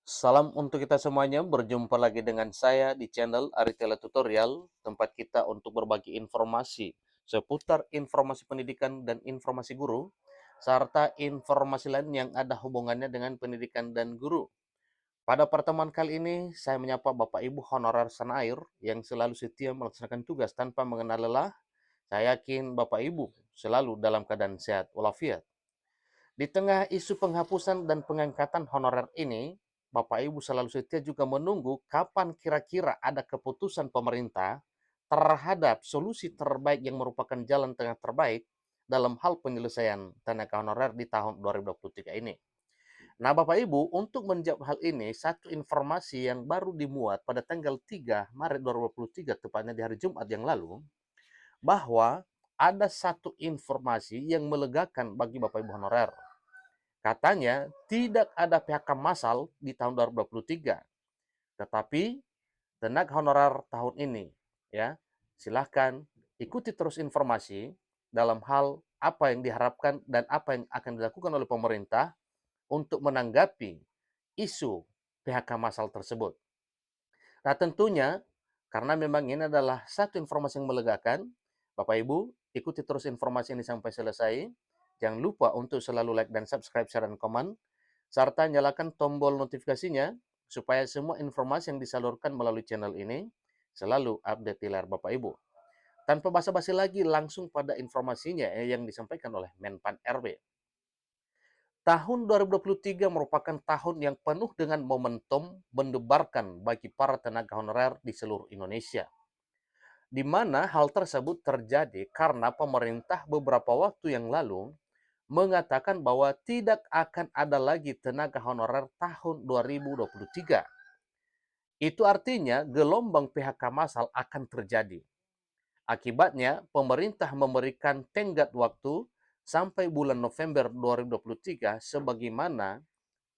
Salam untuk kita semuanya, berjumpa lagi dengan saya di channel Aritela Tutorial, tempat kita untuk berbagi informasi seputar informasi pendidikan dan informasi guru, serta informasi lain yang ada hubungannya dengan pendidikan dan guru. Pada pertemuan kali ini, saya menyapa Bapak Ibu honorer Sanair yang selalu setia melaksanakan tugas tanpa mengenal lelah. Saya yakin Bapak Ibu selalu dalam keadaan sehat walafiat. Di tengah isu penghapusan dan pengangkatan honorer ini, Bapak Ibu selalu setia juga menunggu kapan kira-kira ada keputusan pemerintah terhadap solusi terbaik yang merupakan jalan tengah terbaik dalam hal penyelesaian tenaga honorer di tahun 2023 ini. Nah, Bapak Ibu, untuk menjawab hal ini, satu informasi yang baru dimuat pada tanggal 3 Maret 2023, tepatnya di hari Jumat yang lalu, bahwa ada satu informasi yang melegakan bagi Bapak Ibu honorer. Katanya tidak ada PHK massal di tahun 2023, tetapi tenaga honorer tahun ini, ya, silahkan ikuti terus informasi dalam hal apa yang diharapkan dan apa yang akan dilakukan oleh pemerintah untuk menanggapi isu PHK massal tersebut. Nah, tentunya karena memang ini adalah satu informasi yang melegakan, Bapak Ibu ikuti terus informasi ini sampai selesai. Jangan lupa untuk selalu like dan subscribe, share, dan komen, serta nyalakan tombol notifikasinya supaya semua informasi yang disalurkan melalui channel ini selalu update di layar Bapak Ibu. Tanpa basa-basi lagi, langsung pada informasinya yang disampaikan oleh Menpan RB. Tahun 2023 merupakan tahun yang penuh dengan momentum mendebarkan bagi para tenaga honorer di seluruh Indonesia, di mana hal tersebut terjadi karena pemerintah beberapa waktu yang lalu mengatakan bahwa tidak akan ada lagi tenaga honorer tahun 2023. Itu artinya gelombang PHK massal akan terjadi. Akibatnya, pemerintah memberikan tenggat waktu sampai bulan November 2023 sebagaimana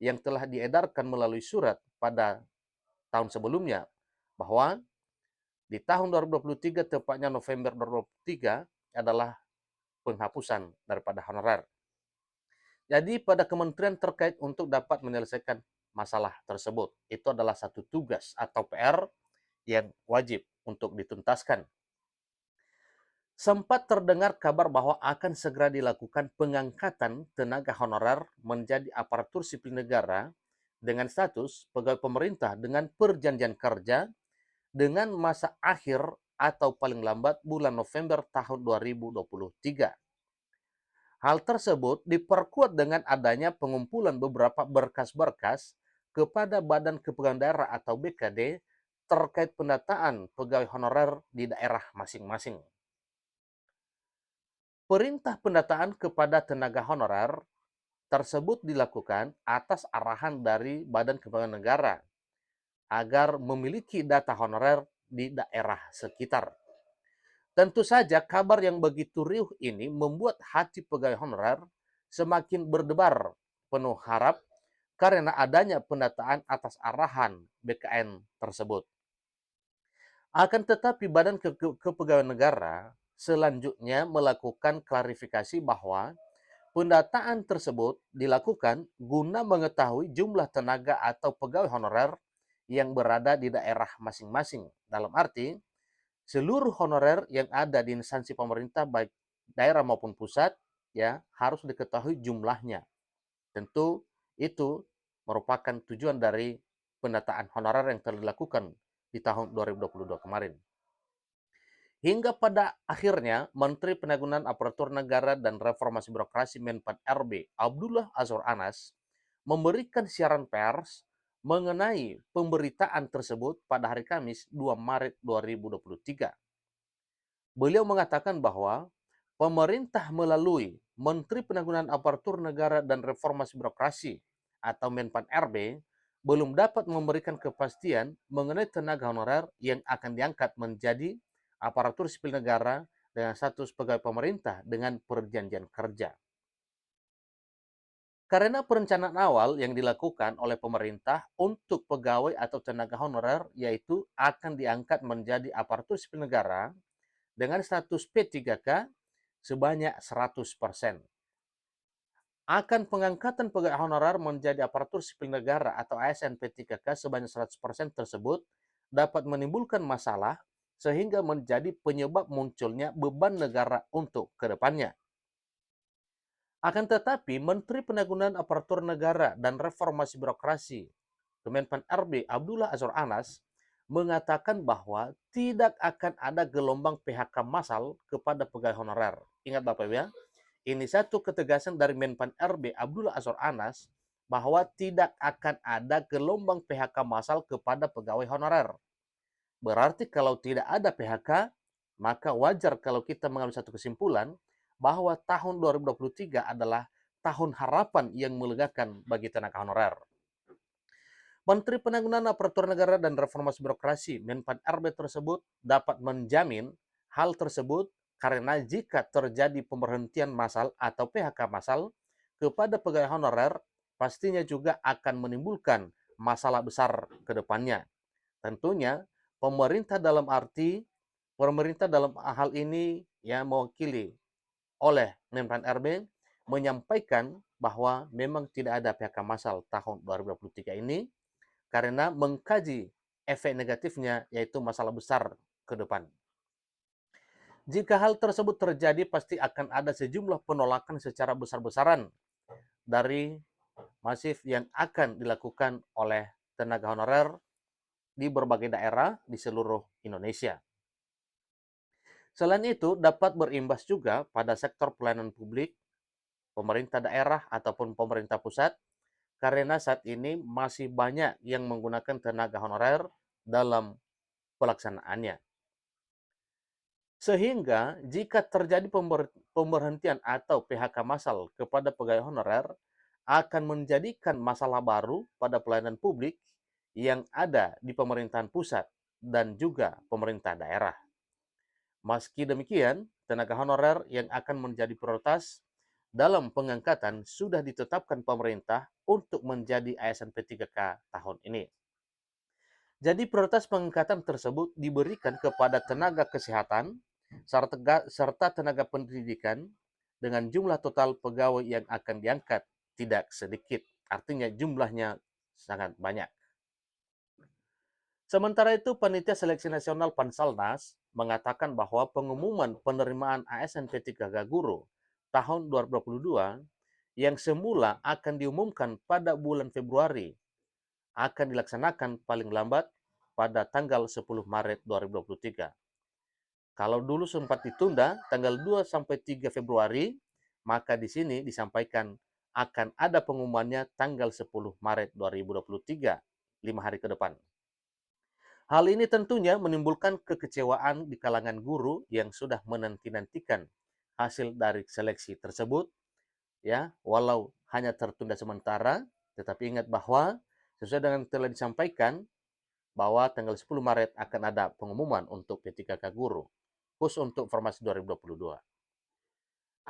yang telah diedarkan melalui surat pada tahun sebelumnya, bahwa di tahun 2023, tepatnya November 2023, adalah penghapusan daripada honorer. Jadi pada kementerian terkait untuk dapat menyelesaikan masalah tersebut, itu adalah satu tugas atau PR yang wajib untuk dituntaskan. Sempat terdengar kabar bahwa akan segera dilakukan pengangkatan tenaga honorer menjadi aparatur sipil negara dengan status pegawai pemerintah dengan perjanjian kerja dengan masa akhir atau paling lambat bulan November tahun 2023. Hal tersebut diperkuat dengan adanya pengumpulan beberapa berkas-berkas kepada Badan Kepegawaian Daerah atau BKD terkait pendataan pegawai honorer di daerah masing-masing. Perintah pendataan kepada tenaga honorer tersebut dilakukan atas arahan dari Badan Kepegawaian Negara agar memiliki data honorer di daerah sekitar. Tentu saja kabar yang begitu riuh ini membuat hati pegawai honorer semakin berdebar penuh harap karena adanya pendataan atas arahan BKN tersebut. Akan tetapi Badan Kepegawaian Negara selanjutnya melakukan klarifikasi bahwa pendataan tersebut dilakukan guna mengetahui jumlah tenaga atau pegawai honorer yang berada di daerah masing-masing. Dalam arti, seluruh honorer yang ada di instansi pemerintah baik daerah maupun pusat ya harus diketahui jumlahnya. Tentu itu merupakan tujuan dari pendataan honorer yang telah dilakukan di tahun 2022 kemarin. Hingga pada akhirnya Menteri Penanggulangan Aparatur Negara dan Reformasi Birokrasi Menpan RB Abdullah Azwar Anas memberikan siaran pers mengenai pemberitaan tersebut pada hari Kamis 2 Maret 2023. Beliau mengatakan bahwa pemerintah melalui Menteri Penanggulangan Aparatur Negara dan Reformasi Birokrasi atau Menpan RB belum dapat memberikan kepastian mengenai tenaga honorer yang akan diangkat menjadi aparatur sipil negara dengan status pegawai pemerintah dengan perjanjian kerja. Karena perencanaan awal yang dilakukan oleh pemerintah untuk pegawai atau tenaga honorer yaitu akan diangkat menjadi aparatur sipil negara dengan status P3K sebanyak 100%. akan pengangkatan pegawai honorer menjadi aparatur sipil negara atau ASN P3K sebanyak 100% tersebut dapat menimbulkan masalah sehingga menjadi penyebab munculnya beban negara untuk kedepannya. Akan tetapi, Menteri Penanggulangan Aparatur Negara dan Reformasi Birokrasi Kemenpan RB Abdullah Azwar Anas mengatakan bahwa tidak akan ada gelombang PHK massal kepada pegawai honorer. Ingat Bapak Ibu ya, ini satu ketegasan dari Menpan RB Abdullah Azwar Anas bahwa tidak akan ada gelombang PHK massal kepada pegawai honorer. Berarti kalau tidak ada PHK, maka wajar kalau kita mengambil satu kesimpulan bahwa tahun 2023 adalah tahun harapan yang melegakan bagi tenaga honorer. Menteri Penanggulangan Aparatur Negara dan Reformasi Birokrasi Menpan RB tersebut dapat menjamin hal tersebut karena jika terjadi pemberhentian massal atau PHK massal kepada pegawai honorer, pastinya juga akan menimbulkan masalah besar ke depannya. Tentunya pemerintah dalam hal ini yang mewakili oleh Menpan RB menyampaikan bahwa memang tidak ada PHK massal tahun 2023 ini karena mengkaji efek negatifnya, yaitu masalah besar ke depan. Jika hal tersebut terjadi, pasti akan ada sejumlah penolakan secara besar-besaran dari masif yang akan dilakukan oleh tenaga honorer di berbagai daerah di seluruh Indonesia. Selain itu, dapat berimbas juga pada sektor pelayanan publik, pemerintah daerah ataupun pemerintah pusat, karena saat ini masih banyak yang menggunakan tenaga honorer dalam pelaksanaannya. Sehingga jika terjadi pemberhentian atau PHK massal kepada pegawai honorer, akan menjadikan masalah baru pada pelayanan publik yang ada di pemerintahan pusat dan juga pemerintah daerah. Meski demikian, tenaga honorer yang akan menjadi prioritas dalam pengangkatan sudah ditetapkan pemerintah untuk menjadi ASN P3K tahun ini. Jadi prioritas pengangkatan tersebut diberikan kepada tenaga kesehatan serta tenaga pendidikan dengan jumlah total pegawai yang akan diangkat tidak sedikit. Artinya jumlahnya sangat banyak. Sementara itu, Panitia Seleksi Nasional Pansalnas mengatakan bahwa pengumuman penerimaan ASN P3K Guru tahun 2022 yang semula akan diumumkan pada bulan Februari akan dilaksanakan paling lambat pada tanggal 10 Maret 2023. Kalau dulu sempat ditunda tanggal 2 sampai 3 Februari, maka di sini disampaikan akan ada pengumumannya tanggal 10 Maret 2023, 5 hari ke depan. Hal ini tentunya menimbulkan kekecewaan di kalangan guru yang sudah menanti-nantikan hasil dari seleksi tersebut, ya, walau hanya tertunda sementara, tetapi ingat bahwa sesuai dengan telah disampaikan bahwa tanggal 10 Maret akan ada pengumuman untuk P3K guru, khusus untuk formasi 2022.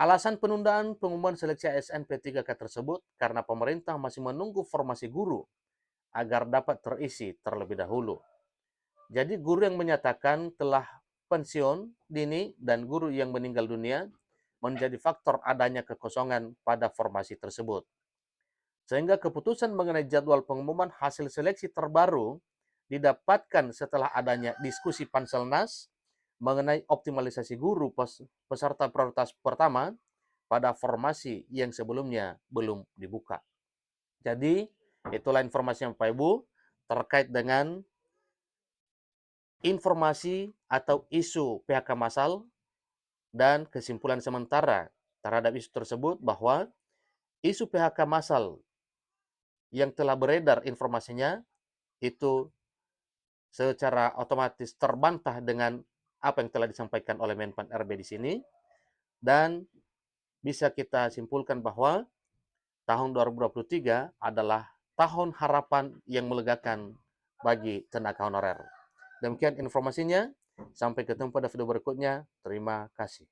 Alasan penundaan pengumuman seleksi ASN P3K tersebut karena pemerintah masih menunggu formasi guru agar dapat terisi terlebih dahulu. Jadi guru yang menyatakan telah pensiun dini dan guru yang meninggal dunia menjadi faktor adanya kekosongan pada formasi tersebut. Sehingga keputusan mengenai jadwal pengumuman hasil seleksi terbaru didapatkan setelah adanya diskusi Panselnas mengenai optimalisasi guru peserta prioritas pertama pada formasi yang sebelumnya belum dibuka. Jadi, itulah informasi yang Bapak Ibu terkait dengan informasi atau isu PHK massal dan kesimpulan sementara terhadap isu tersebut bahwa isu PHK massal yang telah beredar informasinya itu secara otomatis terbantah dengan apa yang telah disampaikan oleh Menpan RB di sini, dan bisa kita simpulkan bahwa tahun 2023 adalah tahun harapan yang melegakan bagi tenaga honorer. Demikian informasinya. Sampai ketemu pada video berikutnya. Terima kasih.